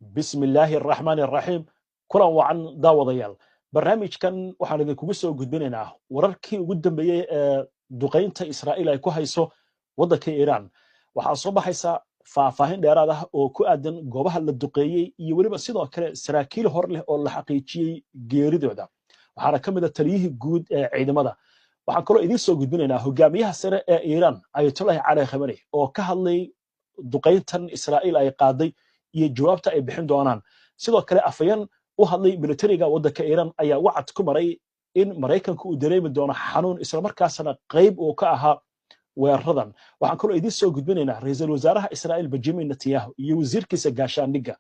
بسم الله الرحمن الرحيم كلا وعن داوديال برنامج كان waxaan idinkugu soo gudbinaynaa wararkii ugu dambeeyay ee duqeynta Israa'iil ay ku hayso waddanka Iran waxaa soo baxaysa faahfaahin dheeraad ah oo ku aadan goobaha la duqeeyay iyo weliba sidoo kale saraakiil hor leh oo la xaqiijiyay geeridooda waxaana ka mid ah taliyihii guud ee ciidamada waxaan kaloo idiin soo gudbinaynaa hogaamiyaha sare ee Iran Ayatollah Ali Khamenei oo ka hadlay duqeyntan Israa'iil ay qaaday iyo jawaabta ay bixin doonaan sidoo kale afayeen u hadlay militariga waddanka Iran ayaa wacad ku maray in Mareykanku uu dareemi doono xanuun isla markaasna qayb uu ka ahaa weeraradan waxaan kaloo idiin soo gudbinaynaa ra'iisul wasaaraha Israa'iil Benjamin Netanyahu iyo wasiirkiisa gaashaandhigga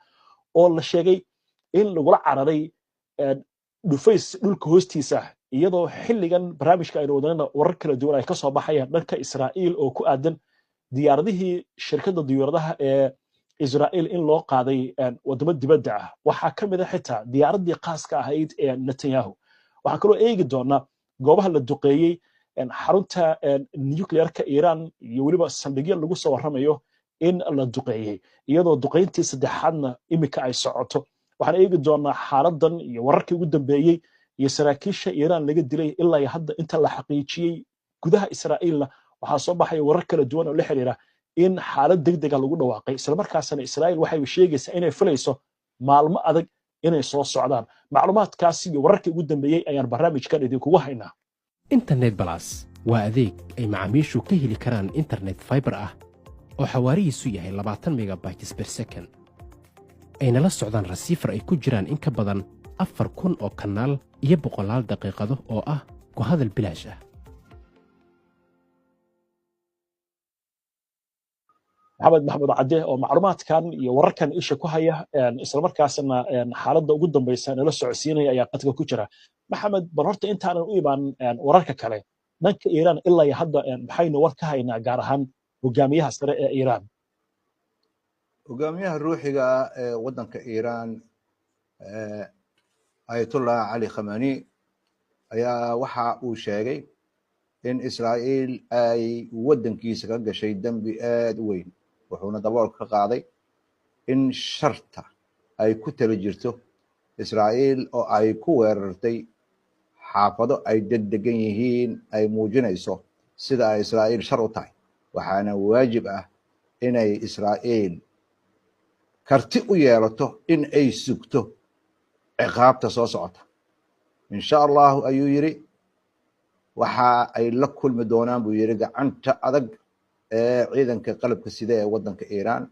oo la sheegay in lagula cararay dhufays dhulka hoostiisa iyadoo xilligan barnaamijka aynu wadnayna warar kala duwan ay ka soo baxayaan dhanka Israa'iil oo ku aadan diyaaradihii shirkadda diyaaradaha ee Israa'iil in loo qaaday wadamo dibadda ah waxaa ka mid ah xitaa diyaaradii qaaska ahayd ee Netanyahu waxaan kaloo eegi doonaa goobaha la duqeeyey xarunta nuclearka Iran iyo weliba saldhigyo lagu soo warramayo in la duqeeyey iyadoo duqeyntii saddexaadna imika ay socoto waxaan eegi doonaa xaaladan iyo wararkii ugu dambeeyey iyo saraakiisha Iran laga dilay ilaa hadda inta la xaqiijiyey gudaha Israa'iilna waxaa soo baxay warar kala duwan oo la xiriira in xaalad degdeg ah lagu dhawaaqay isla markaasna Israa'iil waxay sheegaysaa inay filayso maalmo adag inay soo socdaan macluumaadkaasi iyo wararkii ugu dambeeyay ayaan barnaamijkan idinkugu haynaa internet plus waa adeeg ay macaamiishu ka heli karaan internet fiber ah oo xawaarihiisu yahay 20 megabytes per second ayna la socdaan rasiifar ay ku jiraan in ka badan 4,000 oo kanaal iyo boqolaal daqiiqado oo ah ku hadal bilaash ah maxamed cadde oo macluumaadkan iyo wararkan isha ku haya isla markaasna xaaladda ugu dambaysa nala socodsiinaya ayaa qadka ku jira maxamed bal horta intaanan u imaan wararka kale dhanka Iran ilaa hadda maxaynu war ka haynaa gaar ahaan hogaamiyaha sare ee Iran hogaamiyaha ruuxiga ee waddanka Iran Ayatollah Ali Khamenei ayaa waxa uu sheegay in Israa'iil ay waddankiisa ka gashay dambi aad u weyn wuxuuna daboolka ka qaaday in sharta ay ku tala jirto Israa'iil oo ay ku weerartay xaafado ay degan yihiin ay muujinayso sida ay Israa'iil shar u tahay waxaana waajib ah inay Israa'iil karti u yeelato in ay sugto ciqaabta soo socota insha Allah ayuu yiri waxa ay la kulmi doonaan buu yiri gacanta adag ee ciidanka qalabka sida ee waddanka Iran